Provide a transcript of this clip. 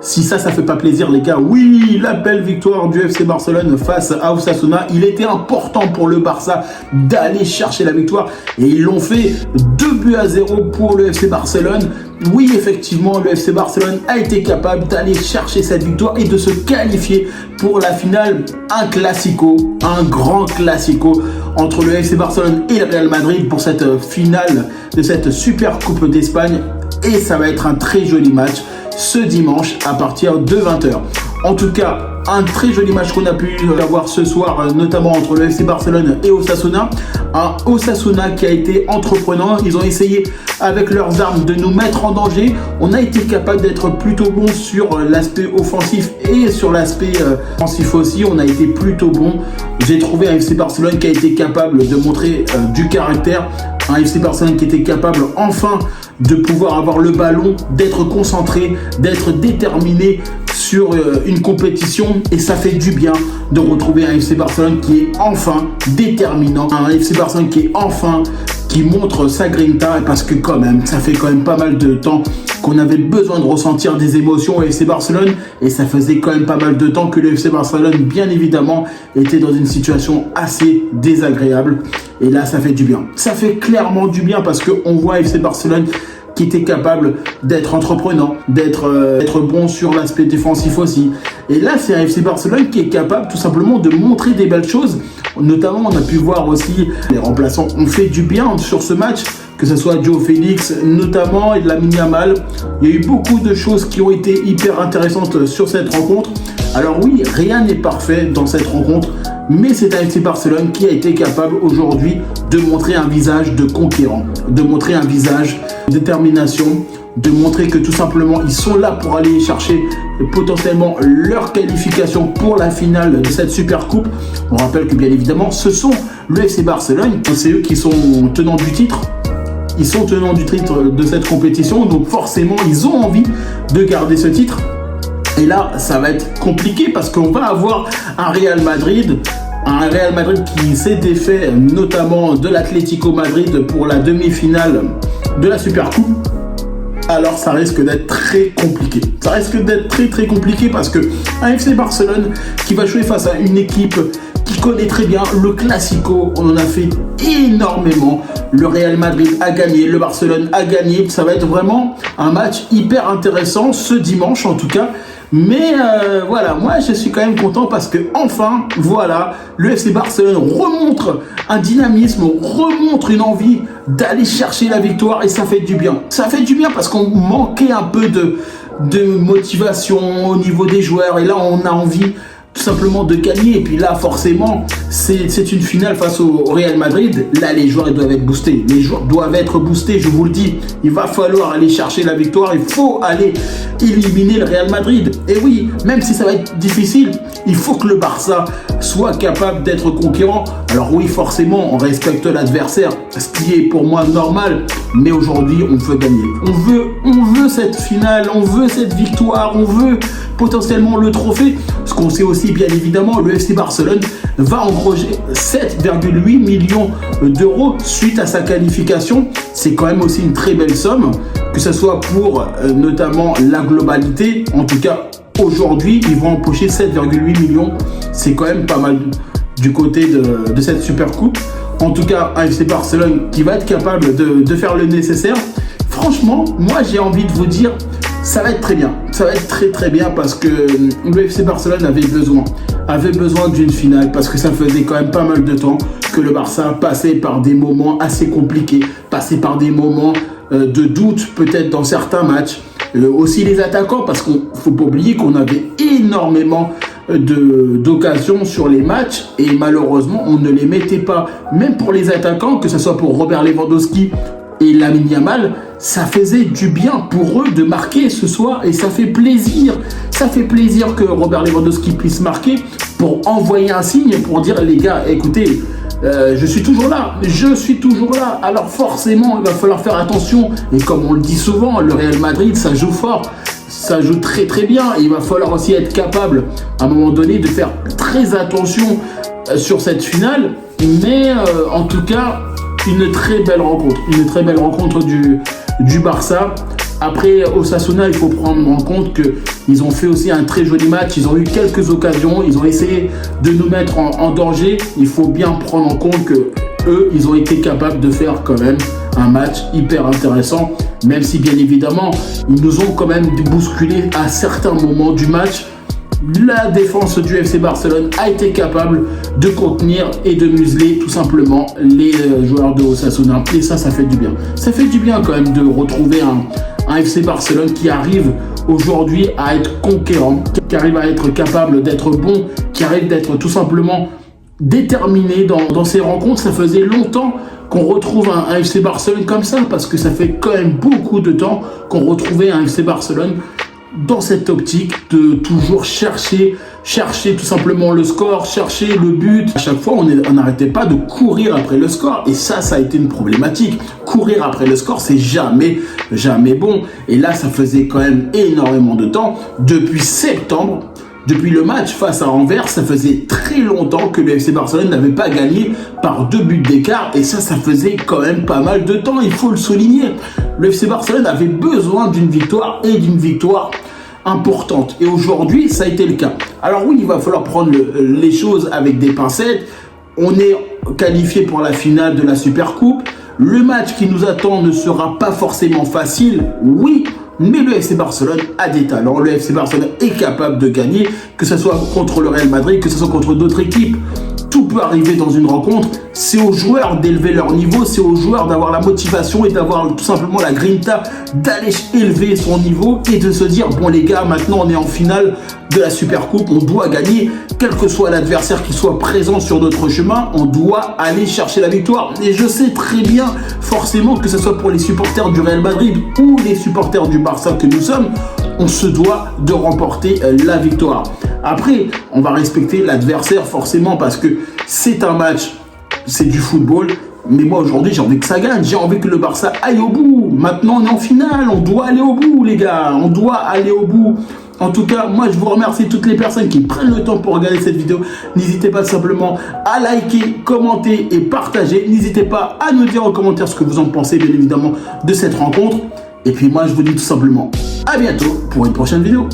Si ça fait pas plaisir les gars, oui, la belle victoire du FC Barcelone face à Osasuna. Il était important pour le Barça d'aller chercher la victoire et ils l'ont fait. 2-0 pour le FC Barcelone. Oui, effectivement, le FC Barcelone a été capable d'aller chercher cette victoire et de se qualifier pour la finale. Un classico, un grand classico entre le FC Barcelone et le Real Madrid pour cette finale de cette Super Coupe d'Espagne. Et ça va être un très joli match ce dimanche à partir de 20h. En tout cas, un très joli match qu'on a pu avoir ce soir, notamment entre le FC Barcelone et Osasuna. Un Osasuna qui a été entreprenant. Ils ont essayé avec leurs armes de nous mettre en danger. On a été capable d'être plutôt bon sur l'aspect offensif et sur l'aspect offensif aussi. On a été plutôt bon. J'ai trouvé un FC Barcelone qui a été capable de montrer du caractère. Un FC Barcelone qui était capable enfin de pouvoir avoir le ballon, d'être concentré, d'être déterminé sur une compétition, et ça fait du bien de retrouver un FC Barcelone qui est enfin déterminant, un FC Barcelone qui montre sa grinta, parce que quand même, ça fait quand même pas mal de temps qu'on avait besoin de ressentir des émotions au FC Barcelone, et ça faisait quand même pas mal de temps que le FC Barcelone, bien évidemment, était dans une situation assez désagréable, et là, ça fait du bien. Ça fait clairement du bien parce qu'on voit FC Barcelone qui était capable d'être entreprenant, d'être bon sur l'aspect défensif aussi. Et là, c'est un FC Barcelone qui est capable tout simplement de montrer des belles choses. Notamment, on a pu voir aussi les remplaçants ont fait du bien sur ce match, que ce soit João Félix notamment et de Lamine Yamal. Il y a eu beaucoup de choses qui ont été hyper intéressantes sur cette rencontre. Alors oui, rien n'est parfait dans cette rencontre, mais c'est un FC Barcelone qui a été capable aujourd'hui de montrer un visage de conquérant, de montrer un visage de détermination, de montrer que tout simplement ils sont là pour aller chercher potentiellement leur qualification pour la finale de cette Super Coupe. On rappelle que bien évidemment ce sont le FC Barcelone, c'est eux qui sont tenants du titre. Ils sont tenants du titre de cette compétition, donc forcément ils ont envie de garder ce titre. Et là, ça va être compliqué parce qu'on va avoir un Real Madrid qui s'est défait notamment de l'Atlético Madrid pour la demi-finale de la Super Coupe. Alors ça risque d'être très compliqué. Ça risque d'être très compliqué parce que un FC Barcelone qui va jouer face à une équipe qui connaît très bien le Classico, on en a fait énormément. Le Real Madrid a gagné, le Barcelone a gagné. Ça va être vraiment un match hyper intéressant ce dimanche en tout cas. Mais voilà, moi je suis quand même content parce que enfin, voilà, le FC Barcelone remontre un dynamisme, remontre une envie d'aller chercher la victoire et ça fait du bien. Ça fait du bien parce qu'on manquait un peu de motivation au niveau des joueurs et là on a envie tout simplement de gagner. Et puis là forcément c'est une finale face au Real Madrid. Là les joueurs ils doivent être boostés, les joueurs doivent être boostés, je vous le dis. Il va falloir aller chercher la victoire, il faut aller éliminer le Real Madrid. Et oui, même si ça va être difficile, il faut que le Barça soit capable d'être conquérant. Alors oui, forcément on respecte l'adversaire, ce qui est pour moi normal, mais aujourd'hui on veut gagner, on veut cette finale, on veut cette victoire, on veut potentiellement le trophée. Ce qu'on sait aussi bien évidemment, le FC Barcelone va engranger 7,8 millions d'euros suite à sa qualification. C'est quand même aussi une très belle somme, que ce soit pour notamment la globalité. En tout cas, aujourd'hui, ils vont empocher 7,8 millions. C'est quand même pas mal du côté de cette Super Coupe. En tout cas, un FC Barcelone qui va être capable de faire le nécessaire. Franchement, moi j'ai envie de vous dire, ça va être très bien. Ça va être très bien parce que le FC Barcelone avait besoin d'une finale parce que ça faisait quand même pas mal de temps que le Barça passait par des moments assez compliqués, passait par des moments de doute peut-être dans certains matchs. Aussi les attaquants, parce qu'il ne faut pas oublier qu'on avait énormément d'occasions sur les matchs et malheureusement on ne les mettait pas. Même pour les attaquants, que ce soit pour Robert Lewandowski et Lamine Yamal, ça faisait du bien pour eux de marquer ce soir et ça fait plaisir. Ça fait plaisir que Robert Lewandowski puisse marquer pour envoyer un signe, pour dire les gars, écoutez, je suis toujours là. Alors forcément, il va falloir faire attention. Et comme on le dit souvent, le Real Madrid, ça joue fort. Ça joue très bien. Et il va falloir aussi être capable, à un moment donné, de faire très attention sur cette finale. Mais en tout cas, une très belle rencontre du Barça. Après, Osasuna, il faut prendre en compte qu'ils ont fait aussi un très joli match. Ils ont eu quelques occasions. Ils ont essayé de nous mettre en danger. Il faut bien prendre en compte que eux, ils ont été capables de faire quand même un match hyper intéressant. Même si, bien évidemment, ils nous ont quand même bousculé à certains moments du match. La défense du FC Barcelone a été capable de contenir et de museler tout simplement les joueurs de Osasuna. Et ça fait du bien. Ça fait du bien quand même de retrouver un FC Barcelone qui arrive aujourd'hui à être conquérant, qui arrive à être capable d'être bon, qui arrive d'être tout simplement déterminé dans ses rencontres. Ça faisait longtemps qu'on retrouve un FC Barcelone comme ça, parce que ça fait quand même beaucoup de temps qu'on retrouvait un FC Barcelone dans cette optique de toujours chercher tout simplement le score, chercher le but. À chaque fois, on n'arrêtait pas de courir après le score. Et ça a été une problématique. Courir après le score, c'est jamais bon. Et là, ça faisait quand même énormément de temps. Depuis septembre, depuis le match face à Anvers, ça faisait très longtemps que le FC Barcelone n'avait pas gagné par 2 buts d'écart. Et ça faisait quand même pas mal de temps, il faut le souligner. Le FC Barcelone avait besoin d'une victoire, et d'une victoire importante. Et aujourd'hui, ça a été le cas. Alors oui, il va falloir prendre les choses avec des pincettes. On est qualifié pour la finale de la Supercoupe. Le match qui nous attend ne sera pas forcément facile, oui. Mais le FC Barcelone a des talents. Le FC Barcelone est capable de gagner, que ce soit contre le Real Madrid, que ce soit contre d'autres équipes. Tout peut arriver dans une rencontre. C'est aux joueurs d'élever leur niveau, c'est aux joueurs d'avoir la motivation et d'avoir tout simplement la grinta d'aller élever son niveau et de se dire, bon les gars, maintenant on est en finale de la Supercoupe, on doit gagner, quel que soit l'adversaire qui soit présent sur notre chemin, on doit aller chercher la victoire. Et je sais très bien, forcément, que ce soit pour les supporters du Real Madrid ou les supporters du Barça que nous sommes, on se doit de remporter la victoire. Après, on va respecter l'adversaire forcément, parce que c'est un match, c'est du football. Mais moi aujourd'hui, j'ai envie que ça gagne. J'ai envie que le Barça aille au bout. Maintenant, on est en finale. On doit aller au bout, les gars. On doit aller au bout. En tout cas, moi, je vous remercie toutes les personnes qui prennent le temps pour regarder cette vidéo. N'hésitez pas simplement à liker, commenter et partager. N'hésitez pas à nous dire en commentaire ce que vous en pensez, bien évidemment, de cette rencontre. Et puis moi, je vous dis tout simplement à bientôt pour une prochaine vidéo.